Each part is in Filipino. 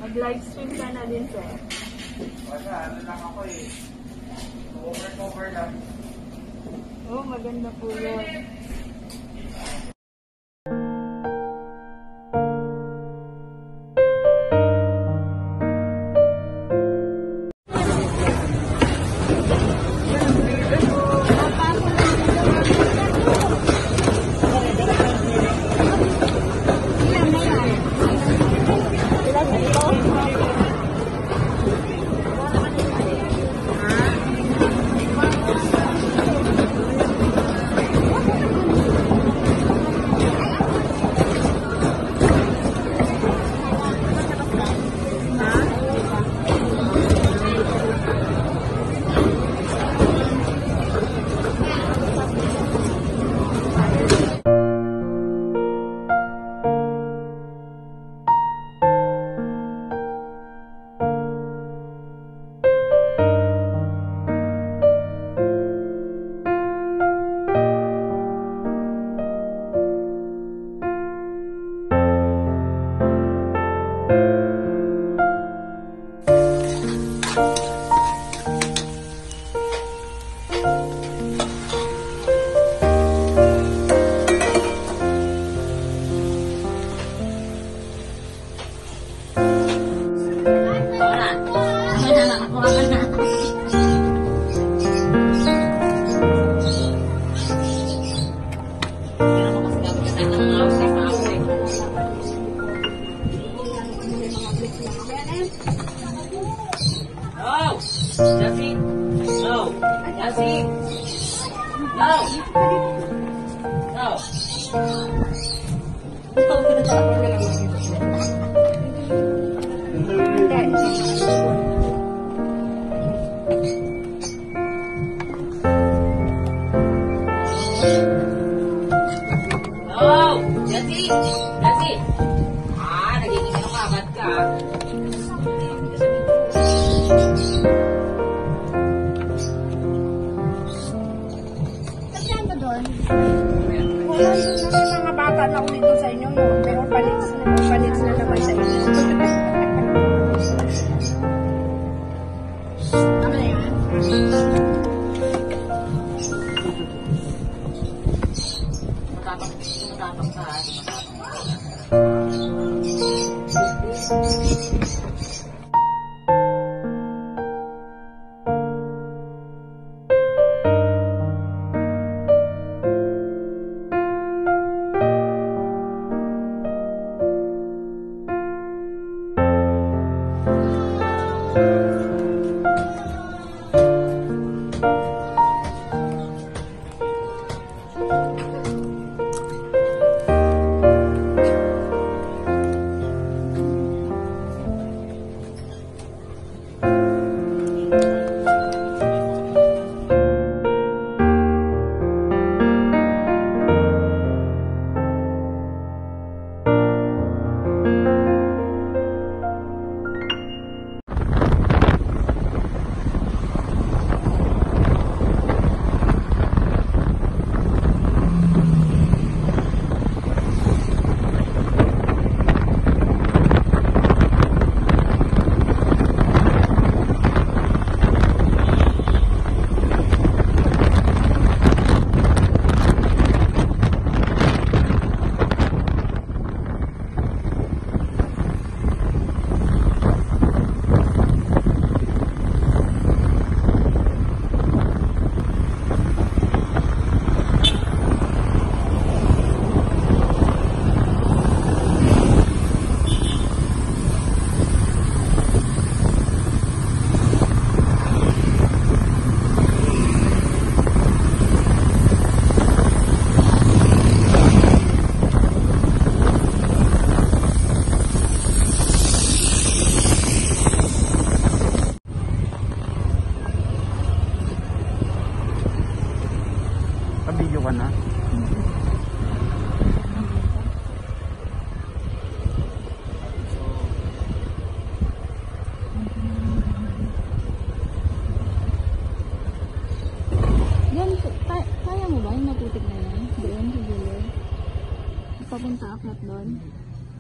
Mag-live stream ka na din, sir. Wala, ano lang ako eh. Cover lang. Oh, maganda po yun. Mga bata na ulit doon sa inyo, no? Pero panits na naman sa inyo. Tama na yan? Matapang ka.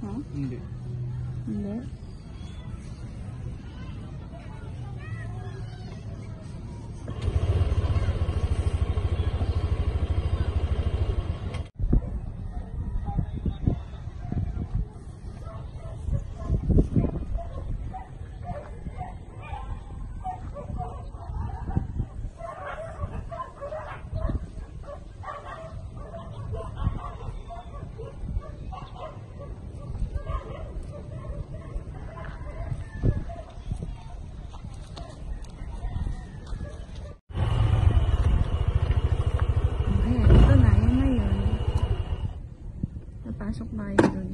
Ha? Hindi. Hindi. Ayan, ito na. Yan na yun. Napasok na kayo dun.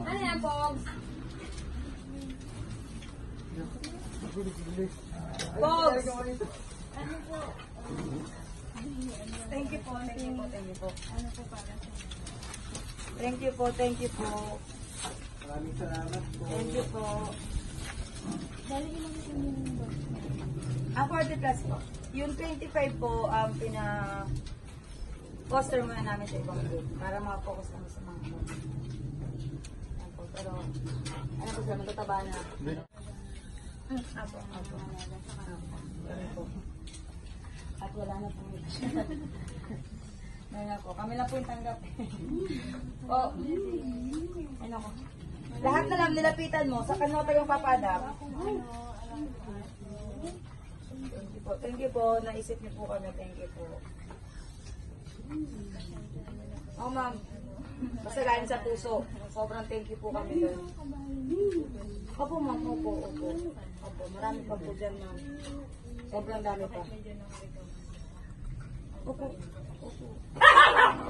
Ano yan, Pogs? Pogs! Thank you po, thank you po, thank you po. Ano po para sa Thank you po, thank you po. Maraming salamat po. Thank you po. Dali mo naman yung box. 40 plus po. Yung 25 po, poster muna namin sa ibang group para makapokus naman sa mga po. Yan po. Pero, ano po sila, matataba na. Apo. Ano po. At wala na po. Ngayon po. Kami lang po yung tanggap. Oh. Ano ko. Lahat na lang nilapitan mo. Sa kanota yung papadap. Thank you po. Naisip niyo po kami. Thank you po. Oh, ma'am. Masalain sa puso. Sobrang thank you po kami doon. Opo, ma'am. Opo. Marami pa po dyan, ma'am. Sobrang dami pa. Opo.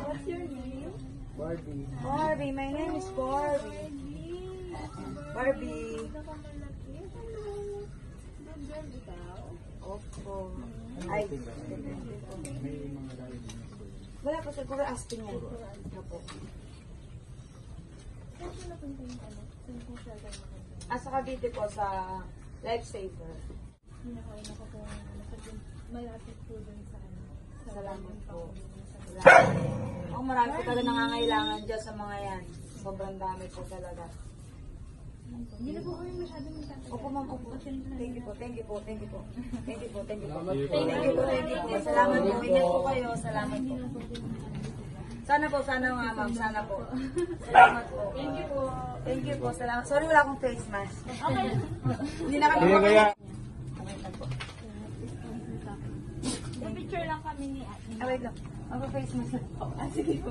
What's your name? Barbie. Barbie. My name is Barbie. Barbie. Opo. Ay. May mga galing. Wala po siguro asking yan. Opo. Sa Cavite po sa Lifesaver. Malapit po dun sa ano. Salamat po. Oh, marami po talaga nangangailangan dyan sa mga yan. Sobrang dami po talaga. Hindi na po kami masyadong nagtatapos. Opo, ma'am. Opo. Thank you po. Thank you po. Thank you po. Thank you po. Thank you po. Salamat po. Thank you po. Thank you po. Salamat po. Ingat po kayo. Salamat po. Sana po. Sana nga, ma'am. Sana po. Salamat po. Thank you po. Thank you po. Salamat. Sorry, wala akong face mask. Okay. Hindi na kami Kaya. Picture lang kami ni Ate. Wait lang. Mag-face mask lang po. Sige po.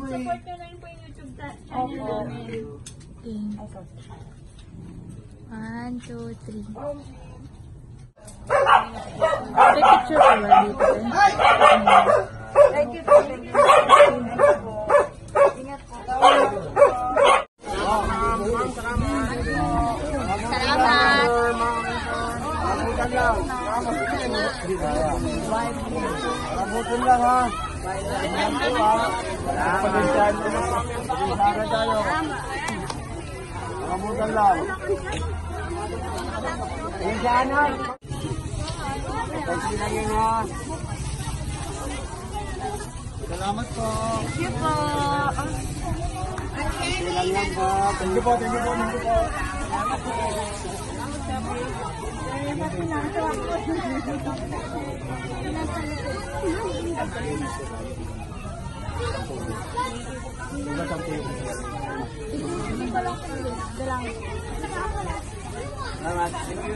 Support nyo na rin po yung YouTube channel namin. 1, 2, 3. May picture pa ba dito? Thank you po. Thank you po. Ingat po. Salamat! Rambutan lang ha. Pagkakasyan mo na. Pagkakasyan tayo. Rambutan lang. Ayun siya na. Pagkakasyan lang yun ha. Salamat po. Thank you po. Lang yan po. Thank you po. Thank you po. Thank you po. Salamat. Thank you.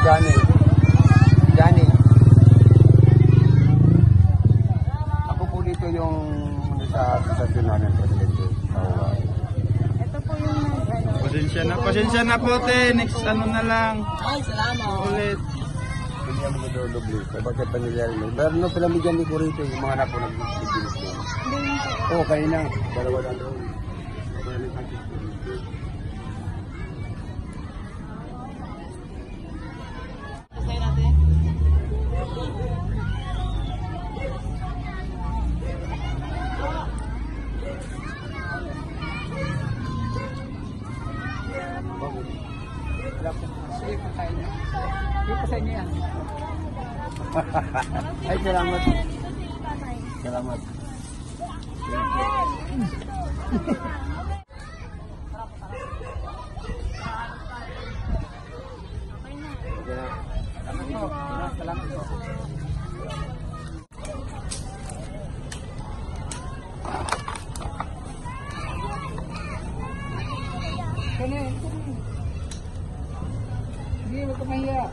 Johnny. Johnny. Ako po dito yung sa sasasyonan ng Presidente. Ito po yung Pasensya na po, te. Next ano na lang. Ay, salamat. Ulit. Hindi ako nagdodobli. Kapag pamilyar mo. Pero no, palamigyan ni ko rito yung mga anak ko nag-business ko. Oo, kanina. Dalawa na doon. Ay, salamat. Salamat. Salamat po. Hindi, huwag ka mahiya.